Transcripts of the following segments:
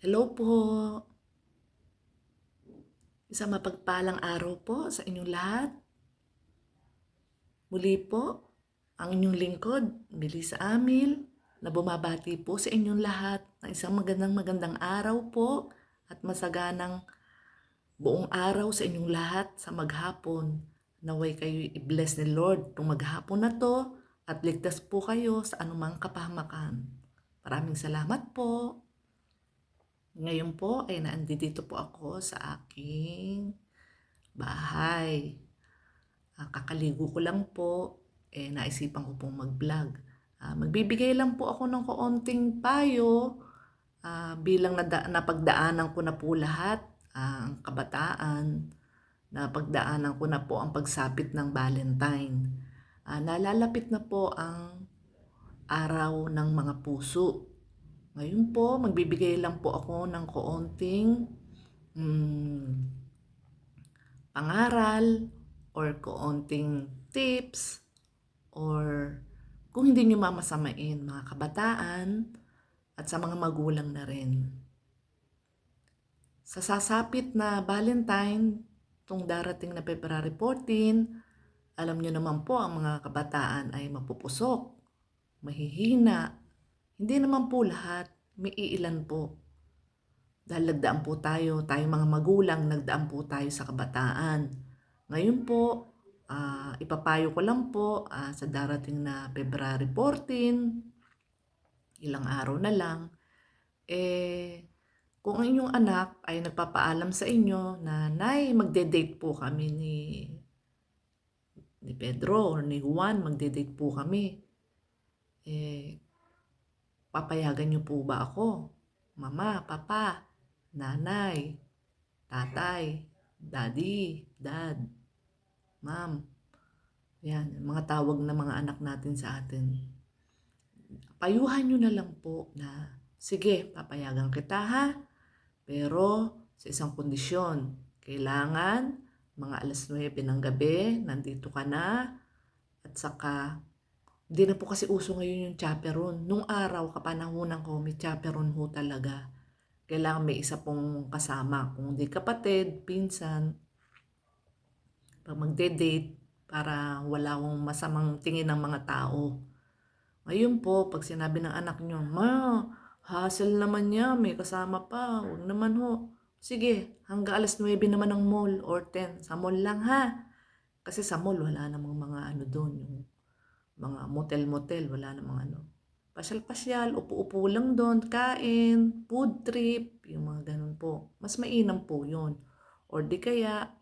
Hello po. Isang mapagpalang araw po sa inyong lahat. Muli po, ang inyong lingkod, Melissa Amil, na bumabati po sa inyong lahat ng isang magandang araw po at masaganang buong araw sa inyong lahat sa maghapon. Naway kayo i-bless ni Lord itong maghapon na to at ligtas po kayo sa anumang kapahamakan. Maraming salamat po. Ngayon po ay nandito po ako sa aking bahay. Kakaligo ko lang po, naisipan ko pong mag-vlog. Magbibigay lang po ako ng kaunting payo bilang napagdaanan ko na po lahat ang kabataan. Napagdaanan ko na po ang pagsapit ng Valentine. Nalalapit na po ang araw ng mga puso. Ngayon po, magbibigay lang po ako ng kaunting pangaral or kaunting tips or kung hindi nyo mamasamain mga kabataan at sa mga magulang na rin. Sa sasapit na Valentine, itong darating na February 14, alam nyo naman po ang mga kabataan ay mapupusok, mahihina. Hindi naman po lahat, may iilan po. Dahil nagdaan po tayo mga magulang, nagdaan po tayo sa kabataan. Ngayon po, ipapayo ko lang po sa darating na February 14, ilang araw na lang, kung ang inyong anak ay nagpapaalam sa inyo na, "Nay, magde-date po kami ni Pedro or ni Juan, magde-date po kami." Papayagan niyo po ba ako? Mama, papa, nanay, tatay, daddy, dad, ma'am. Yan, mga tawag na mga anak natin sa atin. Payuhan nyo na lang po na, sige, papayagan kita ha, pero sa isang kondisyon, kailangan mga alas 9 ng gabi, nandito ka na, at saka, hindi na po kasi uso ngayon yung chaperon. Nung araw, kapanahunan ko, may chaperon ho talaga. Kailangan may isa pong kasama. Kung di kapatid, pinsan, pag magde-date, para wala akong masamang tingin ng mga tao. Ngayon po, pag sinabi ng anak nyo, "Ma, hassle naman niya, may kasama pa, huwag naman ho." Sige, hanggang alas 9 naman ng mall or 10. Sa mall lang ha. Kasi sa mall, wala namang mga ano doon, yung mga motel-motel, wala namang ano. Pasyal-pasyal, upo-upo lang doon, kain, food trip, yung mga ganun po. Mas mainam po yun. Or di kaya,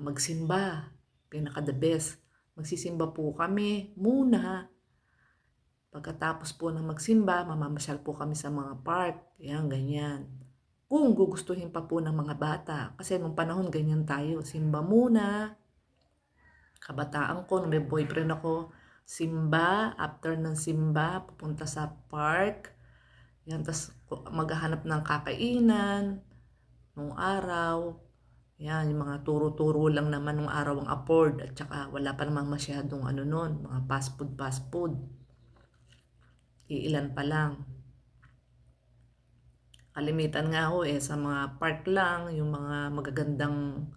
magsimba, pinaka-the best. Magsisimba po kami muna. Pagkatapos po ng magsimba, mamamasyal po kami sa mga park. Yan, ganyan. Kung gugustuhin pa po ng mga bata. Kasi nung panahon, ganyan tayo. Simba muna. Kabataan ko, nung may boyfriend ako, simba. After ng simba, pupunta sa park. Yan, tapos maghahanap ng kakainan. Nung araw. Yan, yung mga turo-turo lang naman nung araw ang afford. At saka wala pa namang masyadong ano nun, mga fast food. Iilan pa lang. Kalimitan nga ho sa mga park lang, yung mga magagandang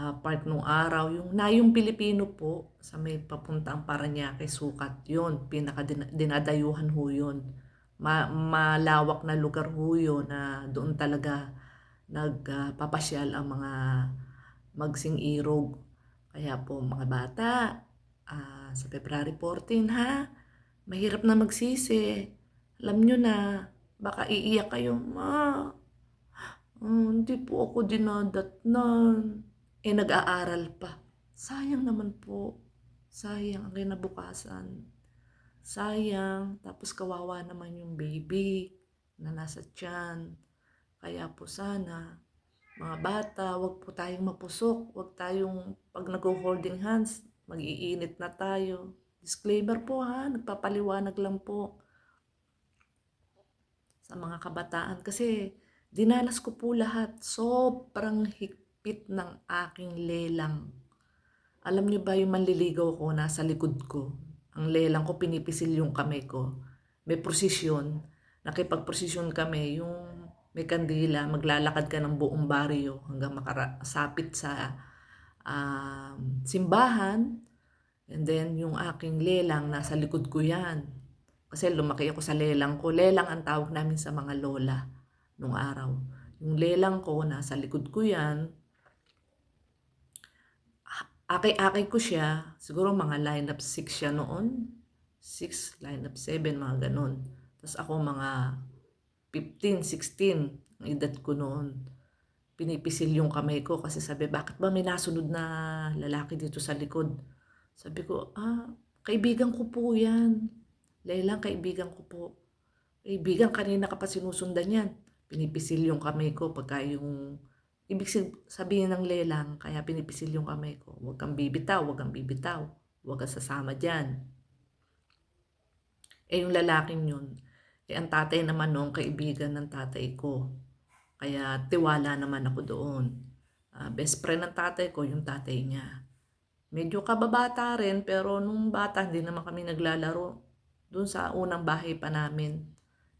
park nung araw. Yung Nayong Pilipino po, sa may papuntang Parañaque, Sukat, yun. Dinadayuhan ho yun. Malawak na lugar ho yun na doon talaga nagpapasyal ang mga magsing-irog. Kaya po mga bata, sa February 14 ha, mahirap na magsisi. Alam nyo na, baka iiyak kayo, "Ma, hindi po ako dinadatnan." Nag-aaral pa. Sayang naman po. Sayang ang kinabukasan. Sayang. Tapos kawawa naman yung baby na nasa tiyan. Kaya po sana, mga bata, wag po tayong mapusok. Wag tayong, pag nag-holding hands, mag-iinit na tayo. Disclaimer po ha, nagpapaliwanag lang po sa mga kabataan. Kasi dinanas ko po lahat. Sobrang higpit ng aking lelang. Alam niyo ba yung manliligaw ko nasa likod ko? Ang lelang ko, pinipisil yung kamay ko. May prosesyon. Nakipag-prosesyon kami. Yung may kandila, maglalakad ka ng buong baryo hanggang makasapit sa simbahan. And then yung aking lelang nasa likod ko yan. Kasi lumaki ako sa lelang ko. Lelang ang tawag namin sa mga lola nung araw. Yung lelang ko nasa likod ko yan. Akay-akay ko siya. Siguro mga lineup 6 siya noon. 6, lineup 7, mga ganun. Tapos ako mga 15, 16 ang edad ko noon. Pinipisil yung kamay ko kasi sabi, bakit ba may nasunod na lalaki dito sa likod? Sabi ko, kaibigan ko po yan. Lelang, kaibigan ko po. Kaibigan, kanina ka pa sinusundan yan. Pinipisil yung kamay ko pagka yung... Ibig sabihin ng lelang, kaya pinipisil yung kamay ko. Huwag kang bibitaw, huwag kang bibitaw. Huwag kang sasama dyan. Yung lalaking yun, ang tatay naman nung kaibigan ng tatay ko. Kaya tiwala naman ako doon. Best friend ng tatay ko, yung tatay niya. Medyo kababata rin, pero nung bata, hindi naman kami naglalaro. Doon sa unang bahay pa namin.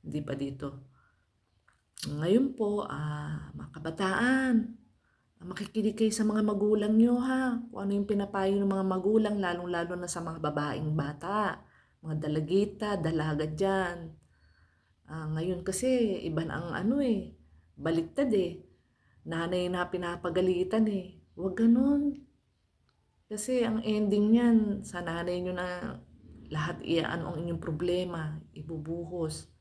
Hindi pa dito. Ngayon po, mga kabataan, makikinig kayo sa mga magulang nyo ha. Kung ano yung pinapayo ng mga magulang, lalong-lalo na sa mga babaeng bata. Mga dalagita, dalaga dyan. Ngayon kasi, iba na ang baliktad Nanay na pinapagalitan Huwag ganun. Kasi ang ending niyan, sa nanay nyo na lahat ang inyong problema, ibubuhos.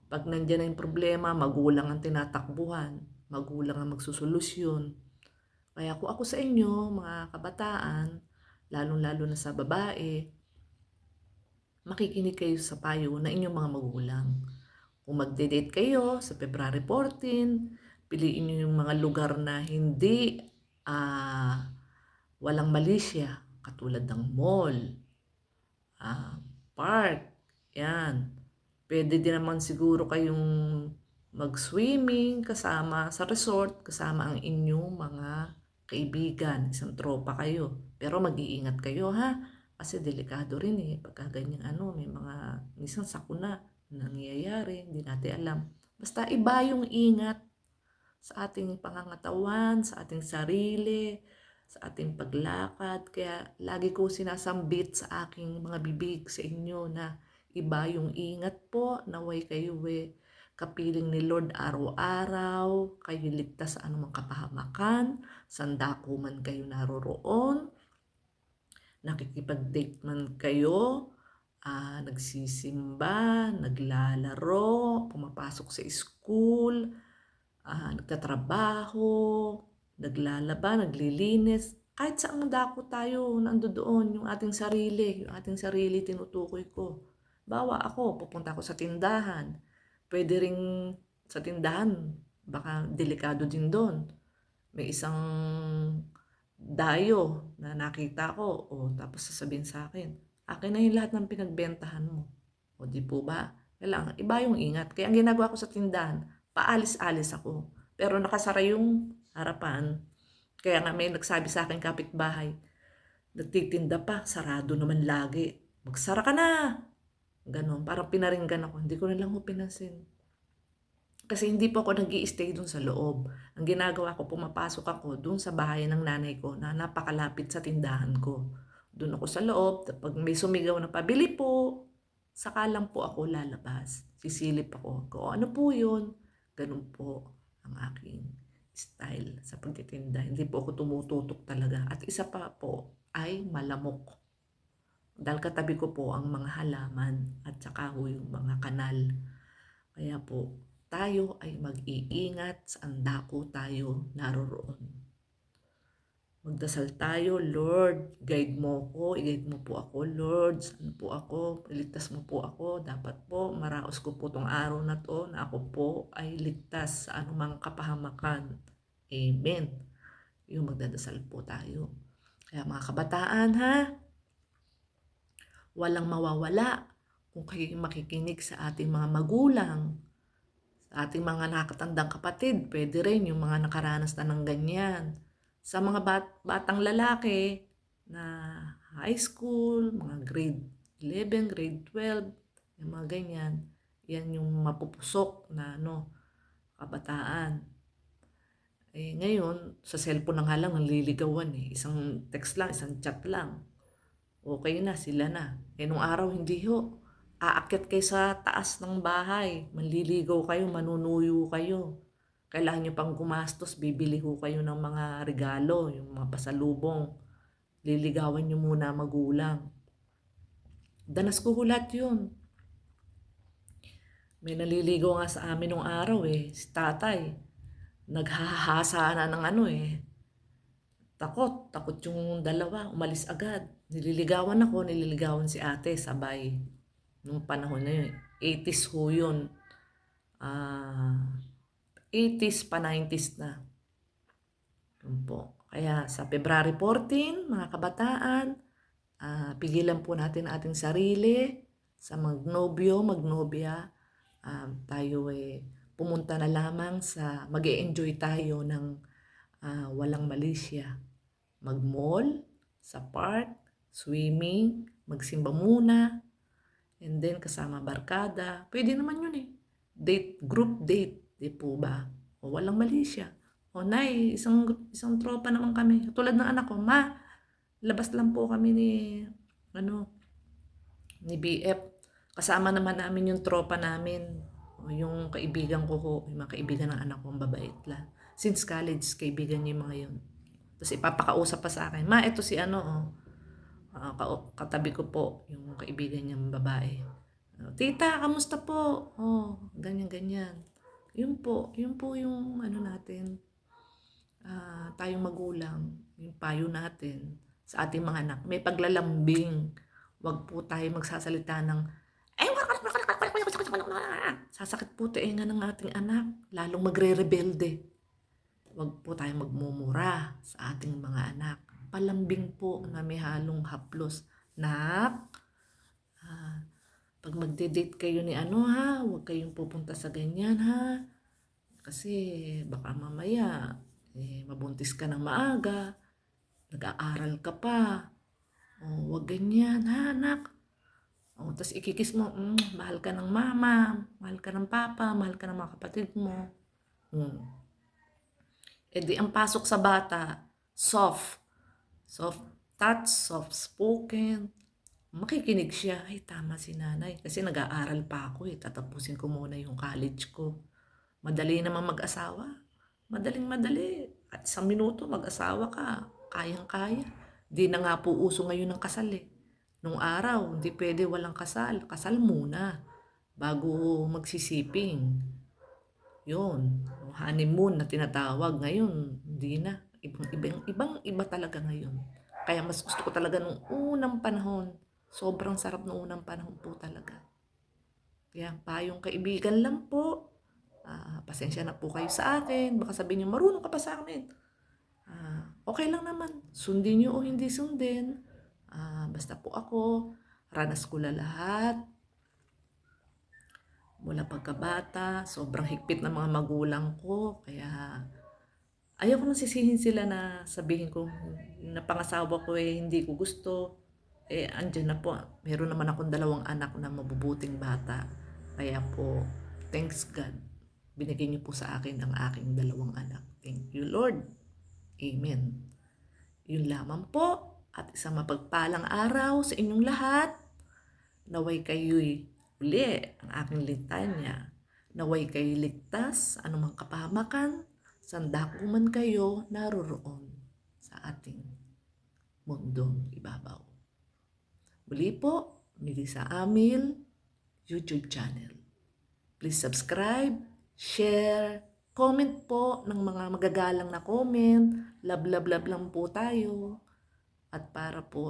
Pag nandiyan na yung problema, magulang ang tinatakbuhan, magulang ang magsusolusyon. Kaya kung ako sa inyo, mga kabataan, lalong-lalo na sa babae, makikinig kayo sa payo na inyong mga magulang. Kung magde-date kayo sa February 14, piliin niyo yung mga lugar na hindi walang malisya, katulad ng mall, park, yan. Pwede din naman siguro kayong mag-swimming kasama sa resort, kasama ang inyong mga kaibigan, isang tropa kayo. Pero mag-iingat kayo ha, kasi delikado rin pagka ganyan may mga minsan sakuna nangyayari, hindi natin alam. Basta iba yung ingat sa ating pangangatawan, sa ating sarili, sa ating paglakad. Kaya lagi ko sinasambit sa aking mga bibig sa inyo na iba yung ingat po, naway kayo kapiling ni Lord araw-araw, kayo ligtas sa anumang kapahamakan, sandako man kayo naroroon, nakikipag-date man kayo, nagsisimba, naglalaro, pumapasok sa school, nagtatrabaho, naglalaba, naglilinis. Kahit saang dako tayo, nandoon yung ating sarili tinutukoy ko. Bawa ako, pupunta ako sa tindahan. Pwede ring sa tindahan, baka delikado din doon. May isang dayo na nakita ko, tapos sasabihin sa akin, akin na yung lahat ng pinagbentahan mo. O di po ba? Kailangan, iba yung ingat. Kaya ang ginagawa ko sa tindahan, paalis-alis ako. Pero nakasara yung harapan. Kaya nga may nagsabi sa akin kapitbahay, nagtitinda pa, sarado naman lagi. Magsara ka na! Ganon, parang pinaringgan ako. Hindi ko na lang pinansin. Kasi hindi po ako nag-i-stay dun sa loob. Ang ginagawa ko, pumapasok ako dun sa bahay ng nanay ko na napakalapit sa tindahan ko. Dun ako sa loob, pag may sumigaw na pabili po, saka lang po ako lalabas. Sisilip ako. Kung ano po yun, ganun po ang aking style sa pagtitinda. Hindi po ako tumututok talaga. At isa pa po ay malamok. Dahil katabi ko po ang mga halaman at saka yung mga kanal. Kaya po, tayo ay mag-iingat saan dako tayo naroroon. Magdasal tayo, Lord, guide mo ko, i-guide mo po ako, Lord, saan po ako, iligtas mo po ako, dapat po maraos ko po tong araw na to na ako po ay ligtas sa anumang kapahamakan. Amen. Yung magdadasal po tayo. Kaya mga kabataan ha, walang mawawala kung kayo makikinig sa ating mga magulang, sa ating mga nakatandang kapatid, pwede rin yung mga nakaranas na ng ganyan. Sa mga batang lalaki na high school, mga grade 11, grade 12, yung mga ganyan, yan yung mapupusok na kabataan. Eh, ngayon, sa cellphone na nga lang nanliligawan eh. Isang text lang, isang chat lang. Okay na, sila na. Eh, nung araw, hindi ho. Aakyat kayo sa taas ng bahay. Manliligaw kayo, manunuyo kayo. Kailangan nyo pang gumastos, bibili ho kayo ng mga regalo, yung mga pasalubong. Liligawan nyo muna magulang. Danas ko ho lahat yun. May naliligaw nga sa amin nung araw eh, si tatay. Naghahasa na ng ano eh. Takot yung dalawa, umalis agad. Nililigawan ako, nililigawan si ate, sabay. Nung panahon na yun, 80s ho yun. 80s pa 90s na. Yun po. Kaya sa February 14, mga kabataan, pigilan po natin ating sarili sa magnobyo, magnobya. Tayo pumunta na lamang sa mag-e-enjoy tayo ng walang malisya. Mag-mall, sa park, swimming, magsimba muna, and then kasama barkada. Pwede naman yun eh. Date, group date, di po ba? O walang malisya. O nay, isang tropa naman kami. Tulad ng anak ko, ma, labas lang po kami ni BF. Kasama naman namin yung tropa namin. O yung kaibigan ko ho, yung mga kaibigan ng anak ko, babait lang. Since college, kaibigan niya yung mga yun. Tapos ipapakausap pa sa akin, ma, ito si katabi ko po, yung kaibigan niyang babae. Tita, kamusta po? Ganyan. Yun po yung natin, tayong magulang, yung payo natin sa ating mga anak. May paglalambing. Huwag po tayo magsasalita ng, sasakit po tainga ng ating anak, lalong magre-rebelde. Huwag po tayo magmumura sa ating mga anak. Palambing po na may halong haplos. Nak, pag magde-date kayo ni huwag kayong pupunta sa ganyan ha. Kasi baka mamaya, mabuntis ka ng maaga, nag-aaral ka pa. Huwag ganyan ha, anak. Tapos ikikis mo, mahal ka ng mama, mahal ka ng papa, mahal ka ng mga kapatid mo. E di ang pasok sa bata, soft touch, soft spoken. Makikinig siya, ay tama si nanay. Kasi nag-aaral pa ako tatapusin ko muna yung college ko. Madali naman mag-asawa. Madaling-madali. At isang minuto mag-asawa ka. Kayang-kaya. Di na nga po uso ngayon ng kasal Nung araw, hindi pwede walang kasal. Kasal muna. Bago magsisiping. Yun. Honeymoon na tinatawag. Ngayon, hindi na. Ibang-iba talaga ngayon. Kaya mas gusto ko talaga nung unang panahon. Sobrang sarap nung unang panahon po talaga. Kaya payong kaibigan lang po. Pasensya na po kayo sa akin. Baka sabihin niyo, marunong ka pa sa amin. Okay lang naman. Sundin niyo o hindi sundin. Basta po ako, ranas ko na lahat. Mula pagkabata, sobrang higpit ng mga magulang ko. Kaya ayaw ko nang sisihin sila na sabihin ko na pangasawa ko hindi ko gusto. Andyan na po. Meron naman akong 2 anak na mabubuting bata. Kaya po, thanks God. Binigay niyo po sa akin ang aking 2 anak. Thank you, Lord. Amen. Yun lamang po. At isang mapagpalang araw sa inyong lahat. Naway kayo'y uli ang aking litanya. Naway kayo'y ligtas, anumang kapahamakan, sandako man kayo naroroon sa ating mundong ibabaw. Muli po, Melissa Amil, YouTube channel. Please subscribe, share, comment po ng mga magagalang na comment. Love lang po tayo. At para po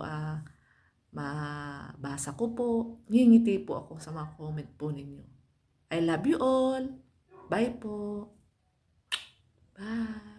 mabasa ko po, ngingiti po ako sa mga comment po ninyo. I love you all. Bye po. Bye.